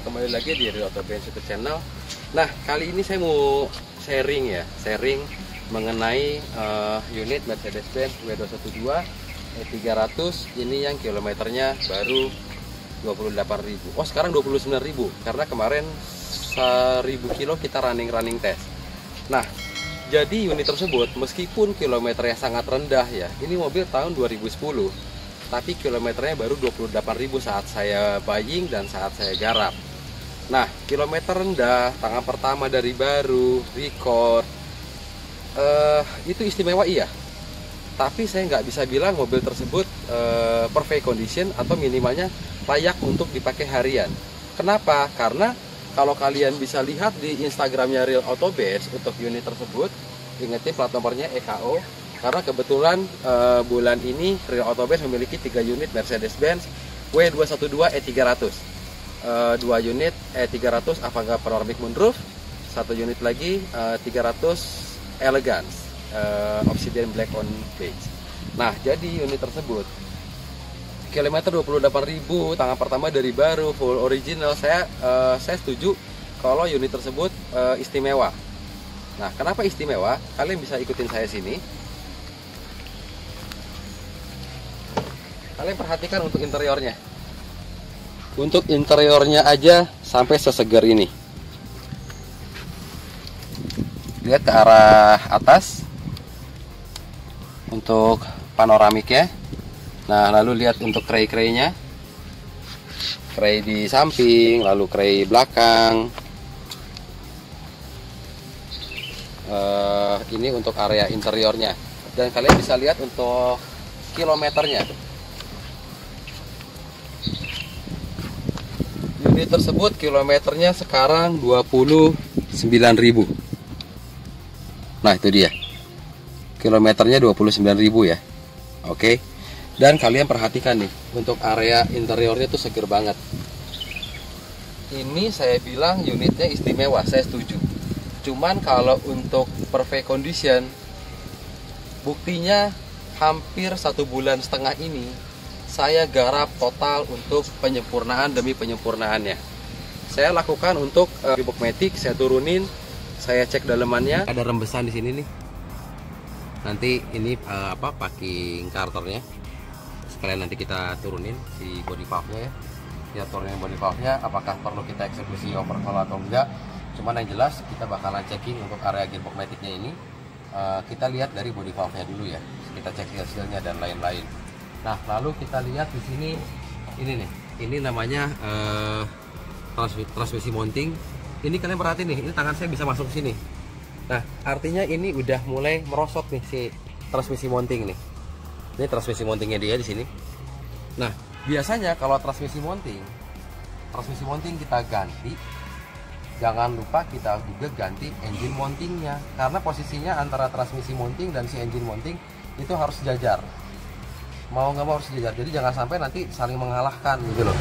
kembali lagi di Real Auto Benz YouTube channel. Nah, kali ini saya mau sharing mengenai unit Mercedes-Benz W212 E300 ini yang kilometernya baru 28.000. Oh, sekarang 29.000 karena kemarin 1.000 kilo kita running test. Nah, jadi unit tersebut meskipun kilometernya sangat rendah ya, ini mobil tahun 2010. Tapi kilometernya baru 28.000 saat saya buying dan saat saya garap. Nah, kilometer rendah, tangan pertama dari baru, record, itu istimewa iya. Tapi saya nggak bisa bilang mobil tersebut perfect condition atau minimalnya layak untuk dipakai harian. Kenapa? Karena kalau kalian bisa lihat di Instagramnya Real Auto Benz untuk unit tersebut, ingetin plat nomornya EKO. Karena kebetulan bulan ini Real Auto Benz memiliki 3 unit Mercedes-Benz W212 E300, 2 unit E300 Avantgarde Panoramic Moonroof, 1 unit lagi 300 Elegance Obsidian Black on Beige. Nah, jadi unit tersebut kilometer 28.000, tangan pertama dari baru, full original. Saya setuju kalau unit tersebut istimewa. Nah, kenapa istimewa? Kalian bisa ikutin saya sini. Kalian perhatikan untuk interiornya. Untuk interiornya aja sampai sesegar ini. Lihat ke arah atas untuk panoramiknya. Nah, lalu lihat untuk kray-kraynya. Kray di samping, lalu kray belakang. Ini untuk area interiornya. Dan kalian bisa lihat untuk kilometernya. Unit tersebut kilometernya sekarang 29.000. Nah, itu dia. Kilometernya 29.000 ya. Oke. Dan kalian perhatikan nih, untuk area interiornya tuh seger banget. Ini saya bilang unitnya istimewa, saya setuju. Cuman kalau untuk perfect condition, buktinya hampir 1,5 bulan ini saya garap total untuk penyempurnaan demi penyempurnaannya. Saya lakukan untuk gearbox matic, saya turunin, saya cek dalemannya. Ada rembesan di sini nih. Nanti ini packing karternya. Sekalian nanti kita turunin si body valve-nya ya. Kita turunin body valve-nya, apakah perlu kita eksekusi overhaul atau enggak. Cuman yang jelas kita bakalan checking untuk area gearbox matic-nya ini. Kita lihat dari body valve-nya dulu ya. Kita cek hasilnya dan lain-lain. Nah, lalu kita lihat di sini ini nih. Ini namanya transmisi mounting. Ini kalian perhatiin nih, ini tangan saya bisa masuk ke sini. Nah, artinya ini udah mulai merosot nih si transmisi mounting nih. Ini transmisi mountingnya dia di sini. Nah, biasanya kalau transmisi mounting kita ganti, jangan lupa kita juga ganti engine mountingnya, karena posisinya antara transmisi mounting dan si engine mounting itu harus sejajar. Mau nggak mau harus sejajar, jadi jangan sampai nanti saling mengalahkan gitu loh.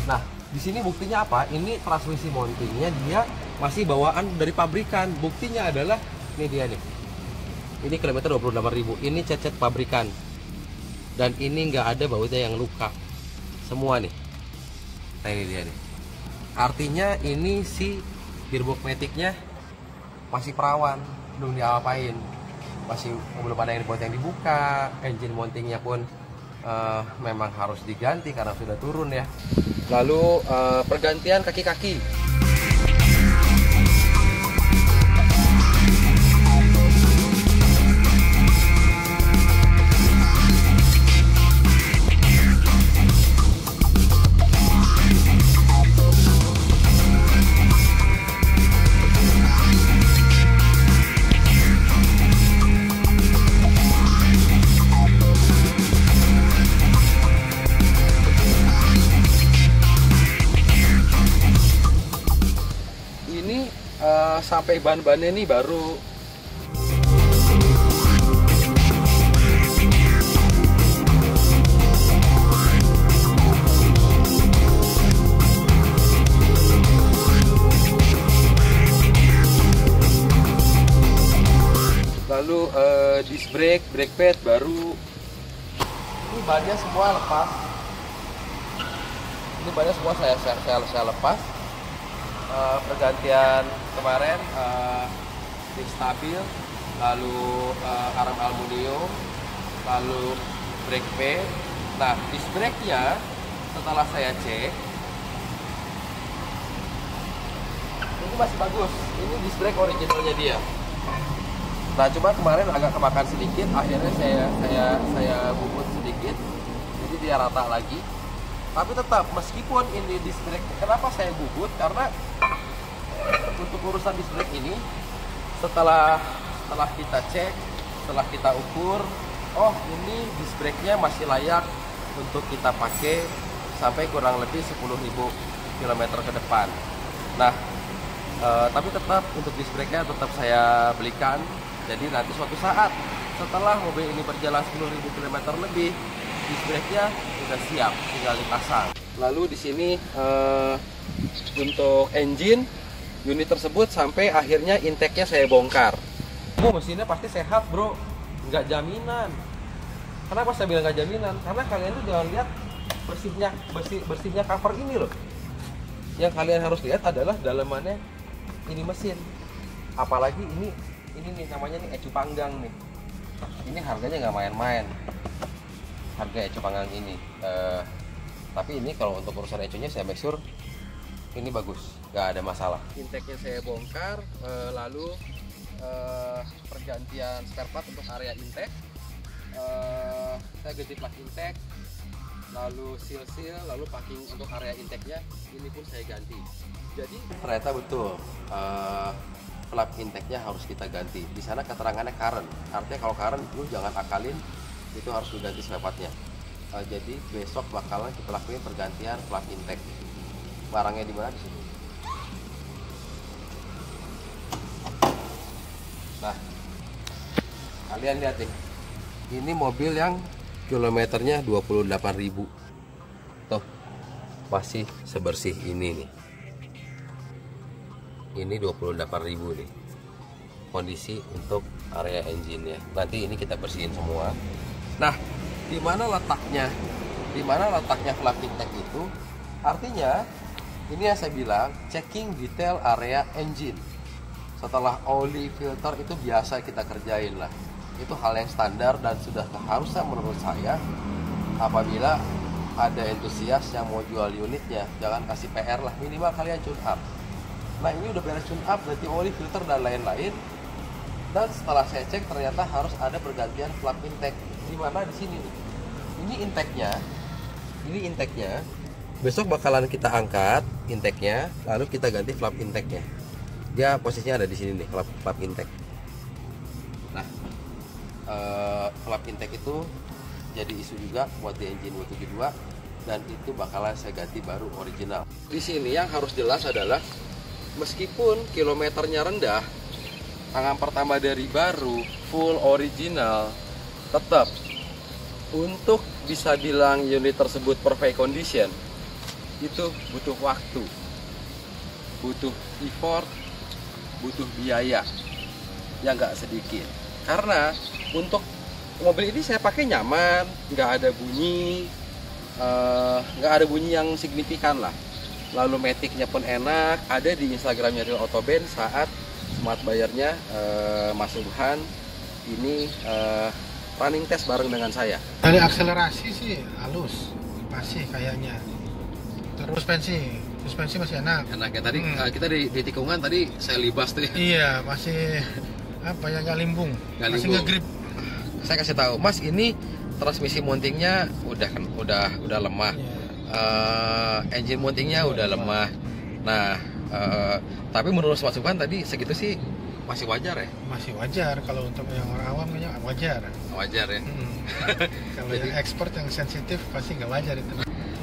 Nah, di sini buktinya apa? Ini transmisi mountingnya dia masih bawaan dari pabrikan. Buktinya adalah ini dia nih. Ini kilometer 28.000. Ini cet-cet pabrikan. Dan ini nggak ada bautnya yang luka. Semua nih. Nah, ini dia nih. Artinya ini si gearbox matic-nya masih perawan, belum diapain. Masih belum ada yang dibuka. Engine mountingnya pun memang harus diganti karena sudah turun ya. Lalu pergantian kaki-kaki. Sampai ban-bannya ini baru disc brake, brake pad baru. Ini bannya semua lepas. Ini bannya semua saya lepas. Pergantian kemarin disc stabil, lalu arm aluminium, lalu brake pad. Nah, disc brake-nya setelah saya cek ini masih bagus. Ini disc brake originalnya dia. Nah, cuma kemarin agak kemakan sedikit, akhirnya saya bubut sedikit, jadi dia rata lagi. Tapi tetap, meskipun ini disc brake, kenapa saya bubut? Karena untuk urusan disc brake ini, setelah kita cek, setelah kita ukur, oh ini disc brake-nya masih layak untuk kita pakai sampai kurang lebih 10.000 km ke depan. Nah, tapi tetap untuk disc brake-nya tetap saya belikan. Jadi nanti suatu saat setelah mobil ini berjalan 10.000 km lebih, disc brake-nya sudah siap, tinggal dipasang. Lalu di sini untuk engine unit tersebut sampai akhirnya intake-nya saya bongkar. Mesinnya pasti sehat, bro, nggak jaminan. Kenapa saya bilang nggak jaminan? Karena kalian tuh jangan lihat bersihnya cover ini loh. Yang kalian harus lihat adalah dalamannya ini mesin. Apalagi ini nih namanya nih ecu panggang nih. Ini harganya nggak main-main. Harga ecu panggang ini. Tapi ini kalau untuk urusan ecunya saya make sure ini bagus, nggak ada masalah. Intake-nya saya bongkar, lalu pergantian spare part untuk area intake. Saya ganti plug intake, lalu seal, lalu packing untuk area intake-nya ini pun saya ganti. Jadi ternyata betul plug intake-nya harus kita ganti. Di sana keterangannya current, artinya kalau current itu jangan akalin, itu harus diganti spare part-nya. Jadi besok bakalan kita lakuin pergantian plug intake. Barangnya di mana? Di sini. Nah, kalian lihat nih. Ini mobil yang kilometernya 28.000. Tuh, masih sebersih ini nih. Ini 28.000 nih. Kondisi untuk area engine-nya. Nanti ini kita bersihin semua. Nah, di mana letaknya? Di mana letaknya plug intake itu? Artinya, ini yang saya bilang, checking detail area engine. Setelah oli filter itu biasa kita kerjain lah. Itu hal yang standar dan sudah keharusan menurut saya. Apabila ada entusias yang mau jual unitnya, jangan kasih PR lah, minimal kalian tune up. Nah, ini udah beres tune up, berarti oli filter dan lain-lain. Dan setelah saya cek ternyata harus ada pergantian plug intake. Di mana? Di sini nih. Ini intake-nya. Besok bakalan kita angkat intake-nya, lalu kita ganti plug intake-nya. Dia posisinya ada di sini nih, plug intake. Nah, plug intake itu jadi isu juga buat di engine 272 dan itu bakalan saya ganti baru original. Di sini yang harus jelas adalah meskipun kilometernya rendah, tangan pertama dari baru full original, tetap untuk bisa bilang unit tersebut perfect condition itu butuh waktu, butuh effort, butuh biaya yang nggak sedikit. Karena untuk mobil ini saya pakai nyaman, nggak ada bunyi, yang signifikan lah. Lalu matic-nya pun enak, ada di Instagramnya Real Autoben saat smart bayarnya Mas Subhan ini running test bareng dengan saya. Dari akselerasi sih halus, masih kayaknya. Terus suspensi masih enak. Enak ya, tadi kita di tikungan tadi saya libas tuh ya. Iya, masih apa ya, nggak limbung. Masih nge-grip. Saya kasih tahu, Mas, ini transmisi mountingnya udah lemah. Engine mountingnya udah lemah. Nah, tapi menurut Mas Subhan tadi segitu sih masih wajar ya? Masih wajar, kalau untuk yang orang awam kayaknya wajar. Wajar ya? Kalau yang expert yang sensitif pasti nggak wajar itu.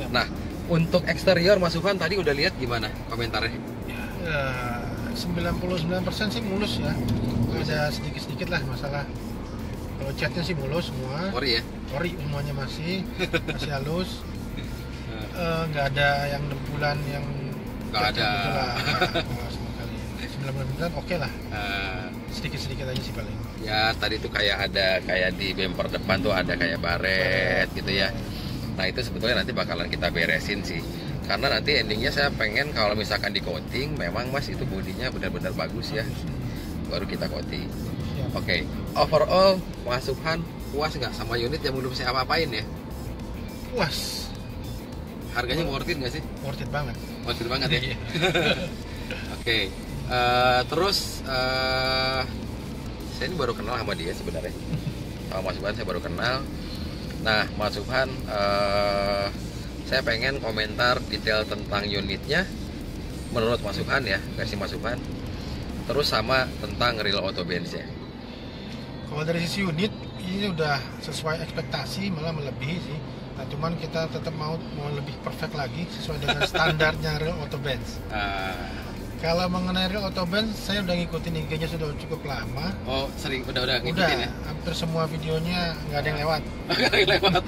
Ya. Nah, untuk eksterior Mas Subhan tadi udah lihat gimana komentarnya? Ya, 99% sih mulus ya. Ada sedikit-sedikit lah masalah. Kalau catnya sih mulus semua. Ori ya? Ori semuanya masih halus. Nggak ada yang dempulan yang nggak ada. 99% oke lah. Sedikit-sedikit aja sih paling. Ya tadi tuh kayak ada kayak di bumper depan tuh ada kayak baret gitu ya. Nah itu sebetulnya nanti bakalan kita beresin sih. Karena nanti endingnya saya pengen kalau misalkan di coating, memang Mas itu bodinya benar-benar bagus ya. Baru kita coating. Oke, overall Mas Subhan puas nggak sama unit yang belum saya apa-apain ya? Puas. Harganya worth it nggak sih? Worth it banget. Worth it banget ya. Oke, terus saya ini baru kenal sama dia sebenarnya. Sama Mas Subhan saya baru kenal. Nah, Mas Subhan, saya pengen komentar detail tentang unitnya menurut Mas Subhan ya, versi Mas Subhan. Terus sama tentang real auto bench ya. Kalau dari sisi unit ini udah sesuai ekspektasi, malah melebihi sih. Nah, cuman kita tetap mau lebih perfect lagi sesuai dengan standarnya real auto bench. Kalau mengenai real auto bench, saya udah ngikutin IG-nya sudah cukup lama. Oh, sering udah ngikutin ya? Hampir semua videonya nggak ada yang lewat. Nggak ada yang lewat.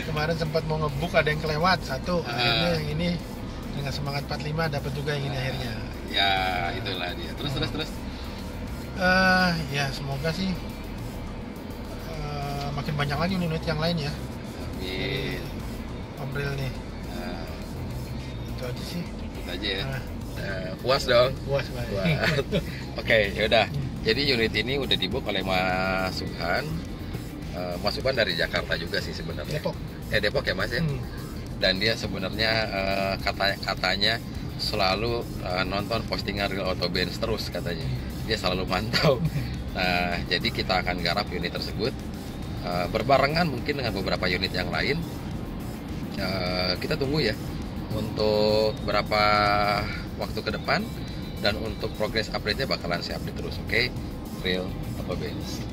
Kemarin sempat mau ngebuk, ada yang kelewat satu. Akhirnya yang ini dengan semangat 45 dapat juga yang ini akhirnya. Ya, itulah dia. Terus. Ya semoga sih makin banyak lagi unit yang lain ya. Amin. Om Bril nih. Itu aja sih. Itu aja ya. Puas dong. Puas banget. Oke, yaudah. Jadi unit ini udah dibook oleh Mas Subhan. Mas Subhan dari Jakarta juga sih sebenarnya. Depok ya Mas ya. Dan dia sebenarnya katanya selalu nonton postingan real auto bench terus katanya. Dia selalu mantau. Nah, jadi kita akan garap unit tersebut berbarengan mungkin dengan beberapa unit yang lain. Kita tunggu ya untuk berapa waktu ke depan, dan untuk progress update-nya bakalan saya update terus, oke? Real auto bench.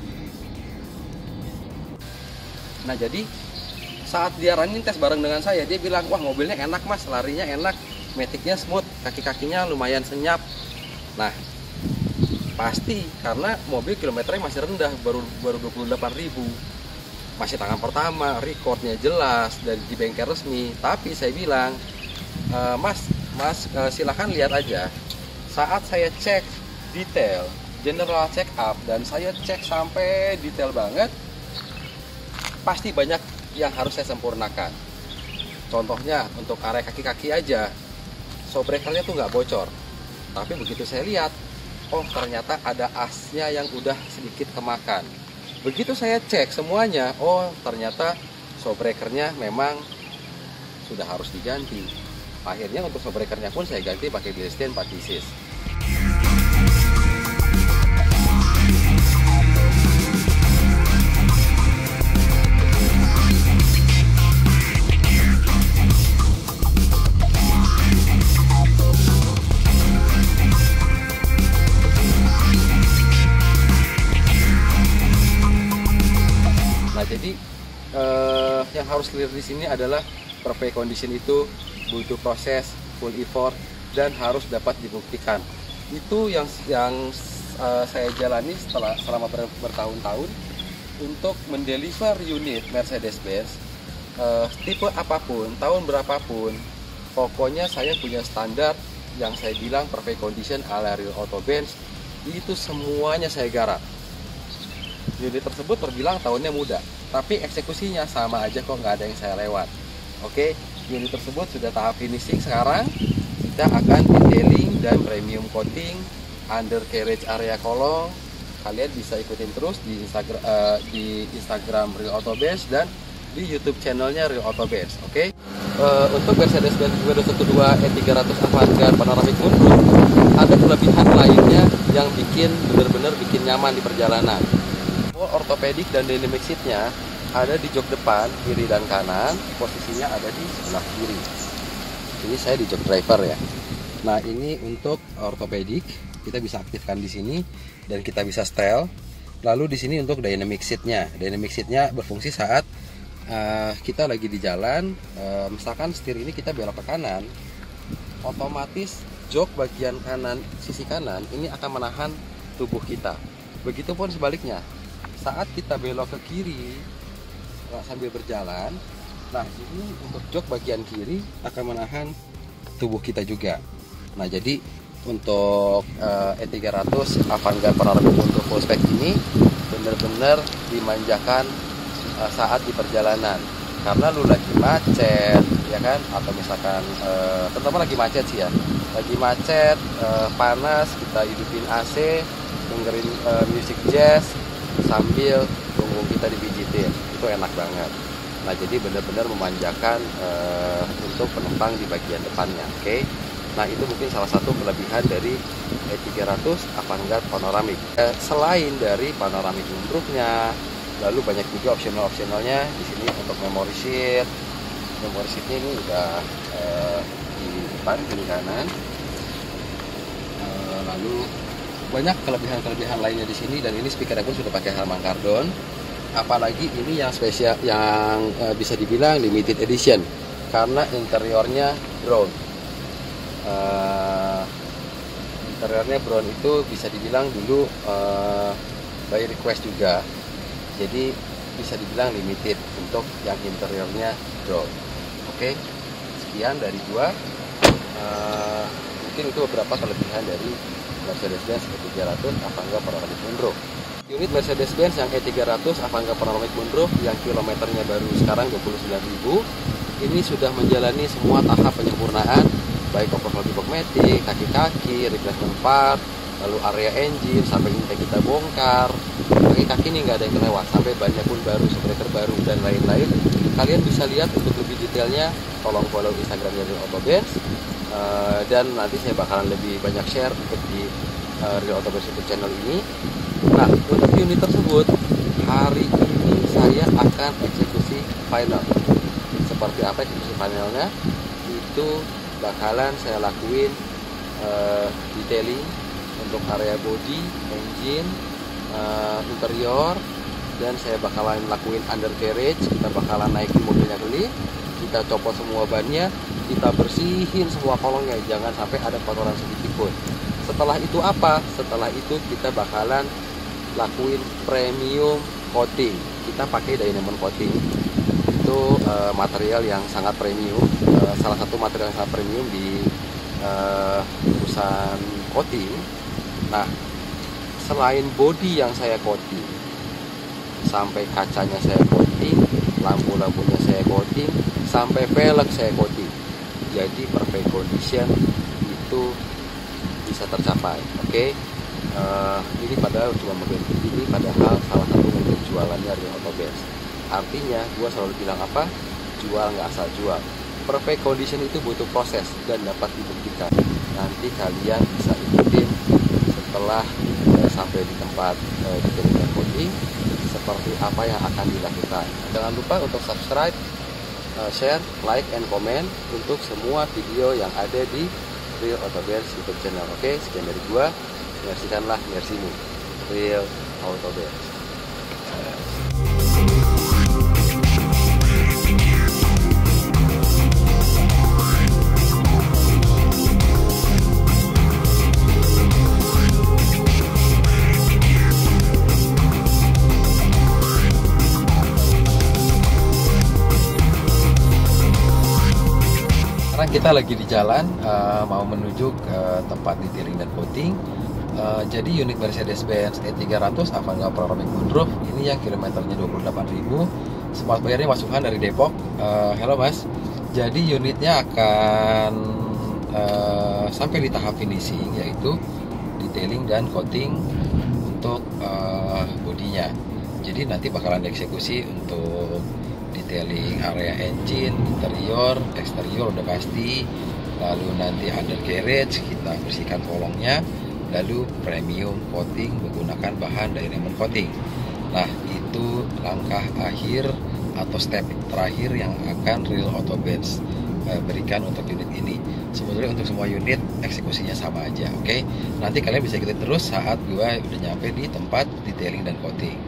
Nah, jadi saat dia running test bareng dengan saya, dia bilang, wah mobilnya enak Mas, larinya enak, maticnya smooth, kaki-kakinya lumayan senyap. Nah, pasti karena mobil kilometernya masih rendah, baru 28.000, masih tangan pertama, recordnya jelas dari di bengkel resmi. Tapi saya bilang, Mas silahkan lihat aja. Saat saya cek detail, general check up, dan saya cek sampai detail banget, pasti banyak yang harus saya sempurnakan. Contohnya untuk area kaki-kaki aja, shock breakernya tuh nggak bocor. Tapi begitu saya lihat, oh ternyata ada asnya yang udah sedikit kemakan. Begitu saya cek semuanya, oh ternyata shock breakernya memang sudah harus diganti. Akhirnya untuk shock breakernya pun saya ganti pakai Bilstein 4 pieces. Nah, jadi yang harus clear di sini adalah perfect condition itu butuh proses, full effort, dan harus dapat dibuktikan. Itu yang saya jalani selama bertahun-tahun untuk mendeliver unit Mercedes-Benz tipe apapun, tahun berapapun. Pokoknya saya punya standar yang saya bilang perfect condition ala real auto bench. Itu semuanya saya garap. Unit tersebut terbilang tahunnya muda, tapi eksekusinya sama aja kok, nggak ada yang saya lewat. Oke, unit tersebut sudah tahap finishing. Sekarang kita akan detailing dan premium coating undercarriage area kolong. Kalian bisa ikutin terus di Instagram Real Auto Bench dan di YouTube channelnya Real Auto Bench. Oke, untuk Mercedes-Benz 212 E300 Avantgarde Panoramic Moonroof ada kelebihan lainnya yang benar-benar bikin nyaman di perjalanan. Ortopedik dan dynamic seatnya ada di jok depan, kiri dan kanan. Posisinya ada di sebelah kiri. Ini saya di jok driver ya. Nah, ini untuk ortopedik, kita bisa aktifkan di sini dan kita bisa setel. Lalu di sini untuk dynamic seatnya. Dynamic seatnya berfungsi saat kita lagi di jalan, misalkan setir ini kita belok ke kanan, otomatis jok bagian kanan, sisi kanan ini akan menahan tubuh kita. Begitupun sebaliknya. Saat kita belok ke kiri sambil berjalan, nah ini untuk jok bagian kiri akan menahan tubuh kita juga. Nah, jadi untuk E300 Avantgarde Panoramic Moonroof full spec ini benar-benar dimanjakan saat di perjalanan, karena lu lagi macet ya kan, atau misalkan terutama lagi macet sih ya, lagi macet, panas, kita hidupin AC, dengerin music jazz sambil punggung kita dipijitin, itu enak banget. Nah, jadi benar-benar memanjakan untuk penumpang di bagian depannya. Oke. Nah, itu mungkin salah satu kelebihan dari E300 Avantgarde Panoramic. Selain dari panoramic moonroofnya, lalu banyak juga opsionalnya di sini untuk memory seat. Memory seatnya ini udah di depan, kiri kanan. Lalu banyak kelebihan-kelebihan lainnya di sini, dan ini speakernya pun sudah pakai Harman Kardon. Apalagi ini yang spesial, yang bisa dibilang limited edition karena interiornya brown. Interiornya brown itu bisa dibilang dulu by request juga, jadi bisa dibilang limited untuk yang interiornya brown. Oke, sekian dari gua. Mungkin itu beberapa kelebihan dari Mercedes-Benz E300 Avantgarde Panoramic Moonroof. Unit Mercedes-Benz yang E300 Avantgarde Panoramic Moonroof yang kilometernya baru sekarang 29.000 ini sudah menjalani semua tahap penyempurnaan, baik overhaul kosmetik, kaki-kaki, replacement part, lalu area engine, sampai intake kita bongkar. Kaki-kaki ini nggak ada yang kelewat, sampai bannya pun baru, spreader baru, dan lain-lain. Kalian bisa lihat untuk lebih detailnya, tolong follow Instagramnya Real Auto Benz, dan nanti saya bakalan lebih banyak share untuk di Real Auto Benz YouTube channel ini. Nah, untuk unit tersebut hari ini saya akan eksekusi final. Seperti apa eksekusi finalnya? Itu bakalan saya lakuin detailing untuk area body, engine, interior, dan saya bakalan lakuin undercarriage. Kita bakalan naikin mobilnya keli, kita copot semua bannya, kita bersihin semua kolongnya, jangan sampai ada kotoran sedikit pun. Setelah itu apa? Setelah itu kita bakalan lakuin premium coating. Kita pakai diamond coating. Itu material yang sangat premium, salah satu material yang sangat premium di urusan coating. Nah, selain body yang saya coating, sampai kacanya saya coating, lampu-lampunya saya coating, sampai velg saya coating. Jadi perfect condition itu bisa tercapai. Oke. Ini padahal cuma mobil ini, padahal salah satu mobil jualannya Real Auto Benz. Artinya gue selalu bilang apa? Jual nggak asal jual. Perfect condition itu butuh proses dan dapat dibuktikan. Nanti kalian bisa ikutin setelah sampai di tempat detailing coating seperti apa yang akan dilakukan. Jangan lupa untuk subscribe, share, like, and comment untuk semua video yang ada di Real Auto Benz YouTube channel. Oke, sekian dari gua. Menyaksikanlah versimu Real Auto Benz. Sekarang kita lagi di jalan, mau menuju ke tempat detailing dan coating. Jadi unit Mercedes-Benz E300 Avantgarde Panoramic Moonroof ini yang kilometernya 28.000, smart bayarnya masukan dari Depok. Halo Mas, jadi unitnya akan sampai di tahap finishing, yaitu detailing dan coating untuk bodinya. Jadi nanti bakalan dieksekusi untuk detailing area engine, interior, eksterior udah pasti, lalu nanti undercarriage kita bersihkan kolongnya, lalu premium coating menggunakan bahan diamond coating. Nah, itu langkah akhir atau step terakhir yang akan Real Auto Benz berikan untuk unit ini. Sebetulnya untuk semua unit eksekusinya sama aja, oke? Nanti kalian bisa ikutin terus saat gua udah nyampe di tempat detailing dan coating.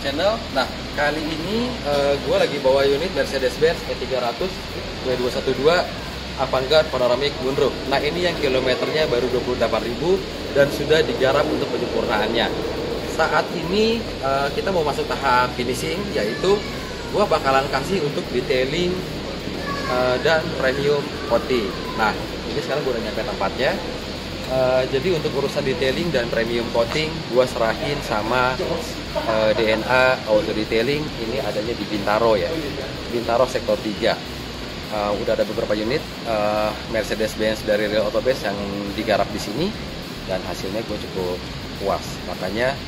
channel. Nah, kali ini gue lagi bawa unit Mercedes-Benz E300 W212 Avantgarde Panoramic Moonroof. Nah, ini yang kilometernya baru 28.000 dan sudah digarap untuk penyempurnaannya. Saat ini kita mau masuk tahap finishing, yaitu gue bakalan kasih untuk detailing dan premium coating. Nah, ini sekarang gue udah nyampe tempatnya. Jadi untuk urusan detailing dan premium coating gue serahin sama DNA Auto Detailing. Ini adanya di Bintaro ya, Bintaro sektor 3. Udah ada beberapa unit Mercedes-Benz dari Real Auto Benz yang digarap di sini dan hasilnya gue cukup puas. Makanya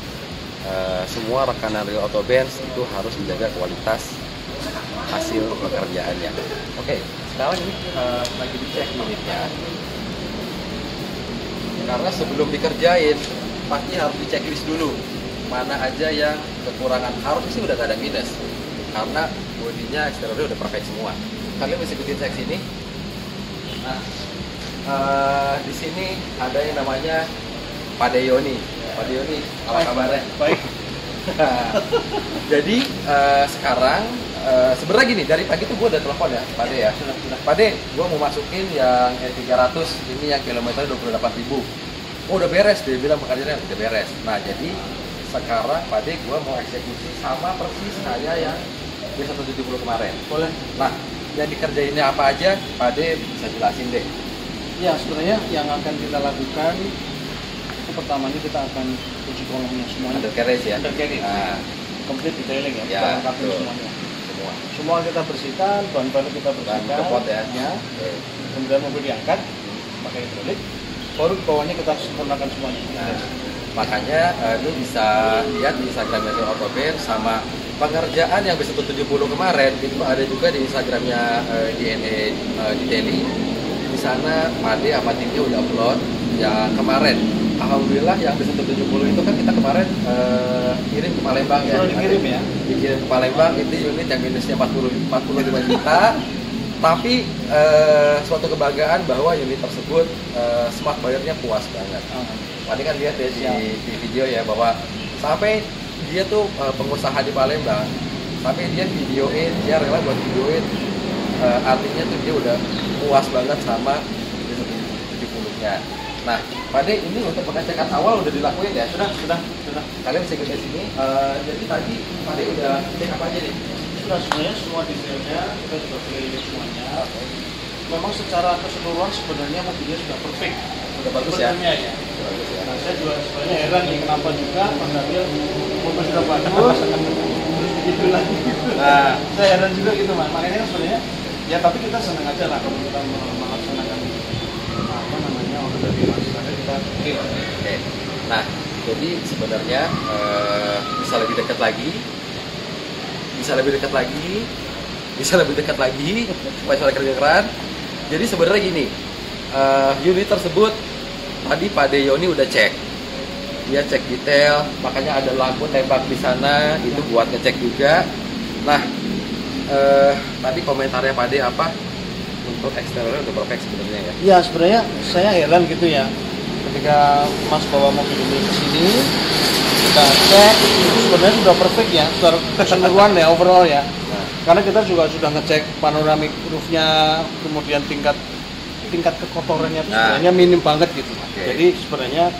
semua rekanan Real Auto Benz itu harus menjaga kualitas hasil pekerjaannya. Oke, sekarang ini lagi dicek unitnya. Karena sebelum dikerjain pasti harus diceklis dulu mana aja yang kekurangan. Harusnya sih udah gak ada minus karena bodinya eksteriornya udah perfect semua. Kalian bisa ikutin cek sini. Nah, di sini ada yang namanya Pak Yoni. Pak Yoni, apa kabarnya? Baik. Jadi sekarang sebenarnya gini, dari pagi tuh gue udah telepon ya Pak De ya. Pak De, gue mau masukin yang E300 ini yang kilometer 28.000. Oh udah beres, dia bilang pekerjaannya udah beres. Nah jadi sekarang Pak De gue mau eksekusi sama persis saya yang B170 kemarin. Boleh. Nah yang dikerjainnya apa aja Pak De bisa jelasin deh. Ya sebenarnya yang akan kita lakukan itu pertamanya kita akan uji kolongnya semuanya. Undercarriage ya? Undercarriage. Nah, Complete detailing ya, ya kita lengkapin semuanya. Semua kita bersihkan, bahan-bahan kita bersihkan. Kepot ya? Ya. Kemudian mobil diangkat pakai hidrolik. Baru bawahnya kita sempurnakan semuanya. Nah, makanya lu bisa lihat di Instagramnya Real Auto Benz sama pengerjaan yang B170 kemarin itu ada juga di Instagramnya DNA Detailing. Di sana Pak De sama timnya udah upload yang kemarin. Alhamdulillah yang B170 itu kan kita kemarin kirim ke Palembang ya. Sudah dikirim ya? Dikirim ke Palembang, itu unit yang minusnya 45 juta. Tapi suatu kebanggaan bahwa unit tersebut smart buyer-nya puas banget. Tadi kan lihat ya di video ya bahwa sampai dia tuh pengusaha di Palembang, sampai dia videoin, dia rela buat videoin, artinya tuh dia udah puas banget sama 70-nya. Nah, Pak De, ini untuk pengecekan awal udah dilakuin ya? Sudah. Kalian bisa ikut di sini. Jadi tadi Pak De udah cek apa aja nih? Sudah sebenarnya semua detailnya kita sudah keliling semuanya. Memang secara keseluruhan sebenarnya mobilnya sudah perfect. Udah bagus ya? Ya. Nah, saya juga sebenarnya heran nih kenapa juga mengambil mobil sudah bagus terus begitu lagi. Nah, saya heran juga gitu Mas. Makanya sebenarnya ya tapi kita senang aja lah kalau kita melaksanakan apa namanya order dari masyarakat kita. Oke. Nah, jadi sebenarnya bisa lebih dekat lagi. Bisa lebih dekat lagi supaya suara kedengeran. Jadi sebenarnya gini, unit tersebut tadi Pak De Yoni udah cek, dia cek detail, makanya ada lampu tembak di sana itu buat ngecek juga. Nah, tadi komentarnya Pak De apa untuk eksteriornya udah perfect sebenarnya ya? Ya sebenarnya saya heran gitu ya, ketika Mas bawa mobil ini ke sini kita cek itu sebenarnya sudah perfect ya, sudah keseluruhan ya overall ya. Nah, Karena kita juga sudah ngecek panoramic roofnya, kemudian tingkat kekotorannya itu sebenarnya minim banget gitu. Okay. Jadi sebenarnya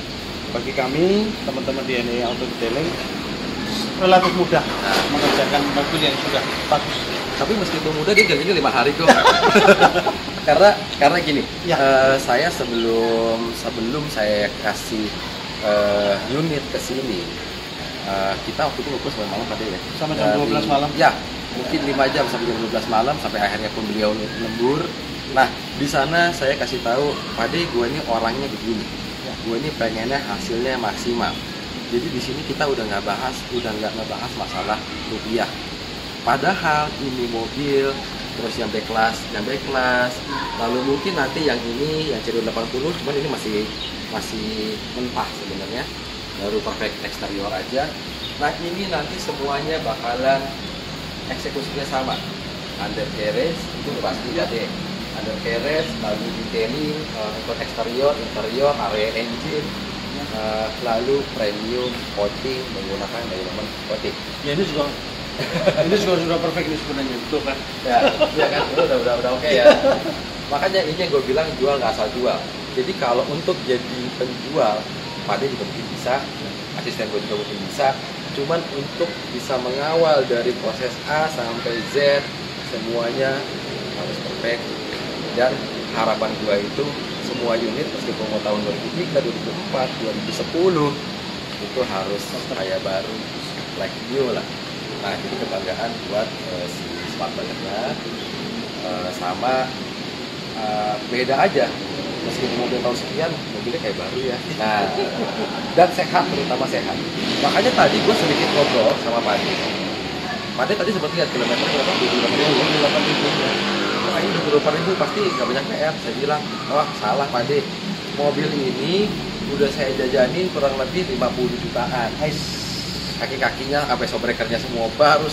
bagi kami teman-teman DNA Auto Detailing relatif mudah mengerjakan mobil yang sudah bagus. tapi meskipun muda dia gajinya 5 hari kok. karena gini, Ya. Saya sebelum saya kasih unit ke sini, kita waktu itu ngukur sampai malam Pak De ya. Sampai jam 12 malam. Ya, mungkin 5 jam sampai jam 12 malam sampai akhirnya pun beliau lembur. Nah, di sana saya kasih tahu, Pak De, gue ini orangnya begini. Gue ini pengennya hasilnya maksimal. Jadi di sini kita udah nggak ngebahas masalah rupiah. Padahal ini mobil, terus yang B-Class, lalu mungkin nanti yang ini yang CD 80, cuman ini masih mentah sebenarnya, baru perfect eksterior aja. Nah ini nanti semuanya bakalan eksekusinya sama. Undercarriage itu pasti ya deh. Undercarriage, lalu detailing, untuk eksterior, interior, area engine, lalu premium coating menggunakan diamond coating. Ya ini juga sudah perfect ini sebenarnya, betul kan? Ya kan, itu udah oke ya. Makanya ini yang gue bilang jual nggak asal jual. Jadi kalau untuk jadi penjual, Pak juga mungkin bisa, asisten gue juga mungkin bisa. Cuman untuk bisa mengawal dari proses A sampai Z, semuanya harus perfect. Dan harapan gue itu semua unit meskipun mau tahun 2003, 2004, 2010 itu harus kayak baru, like new lah. Nah, jadi kebanggaan buat si Smart Buyer-nya. Sama beda aja, meskipun mobil tahun sekian mobilnya kayak baru ya. Nah, dan sehat, terutama sehat. Makanya tadi gue sedikit ngobrol sama Pade tadi sempat lihat kilometer berapa? 28.000. Makanya 28.000 pasti nggak banyak PR. Saya bilang, wah salah Pade, mobil ini udah saya jajanin kurang lebih 50 jutaan. Kaki-kakinya sampai showbreakernya semua baru,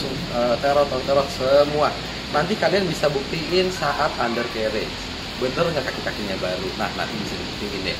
terot semua. Nanti kalian bisa buktiin saat undercarriage, bener nggak kaki-kakinya baru. Nah, nanti bisa dibuktiin deh.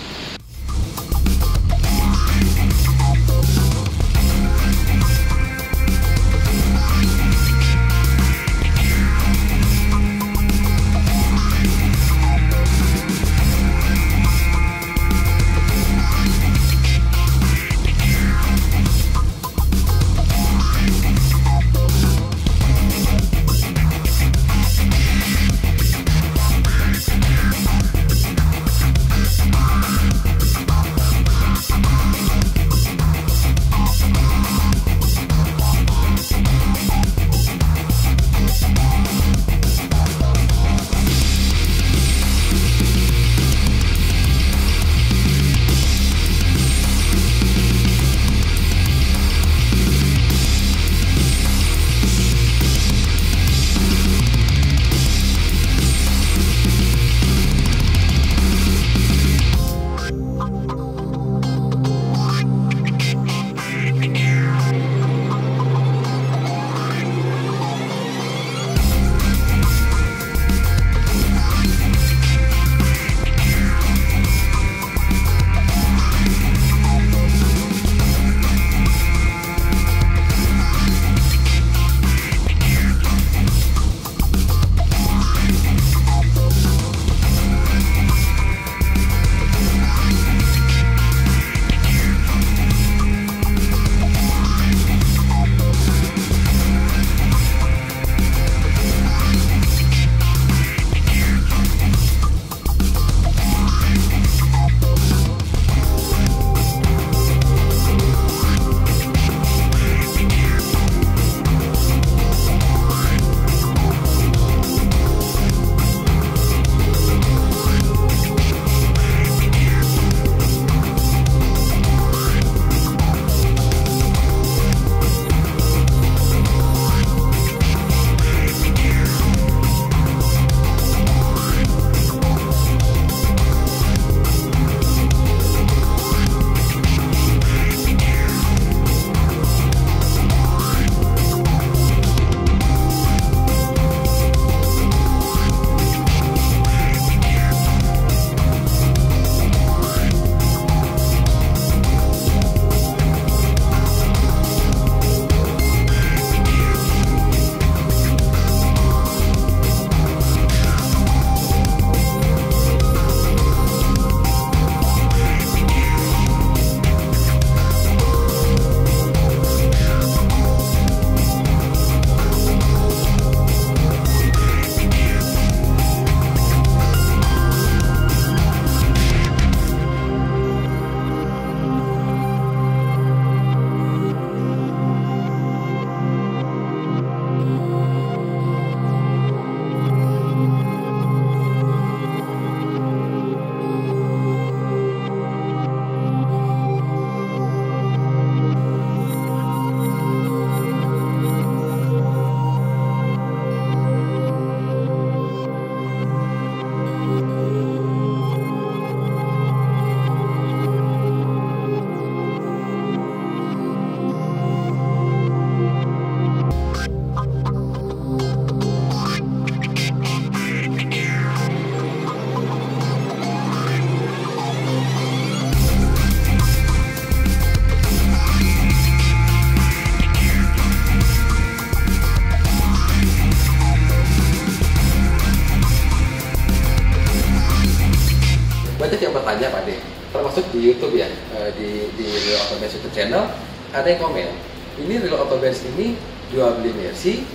tanya Pak De, termasuk di YouTube ya, di Real Auto Benz YouTube channel, ada yang komen, ini Real Auto Benz ini jual beli Mercy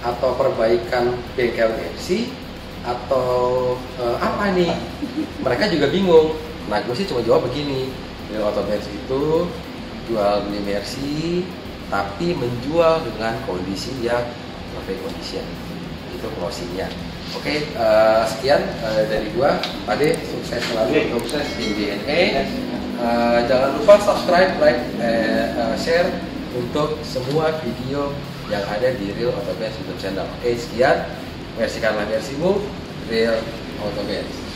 atau perbaikan bengkel Mercy atau apa nih? Mereka juga bingung. Nah, gue sih cuma jawab begini, Real Auto Benz itu jual beli Mercy tapi menjual dengan kondisi yang perfect condition. Itu closingnya. Oke, sekian dari gua. Pak De, sukses selalu, sukses di DNA. Jangan lupa subscribe, like, share untuk semua video yang ada di Real Auto Benz YouTube channel. Oke, sekian. Versikanlah versimu, Real Auto Benz.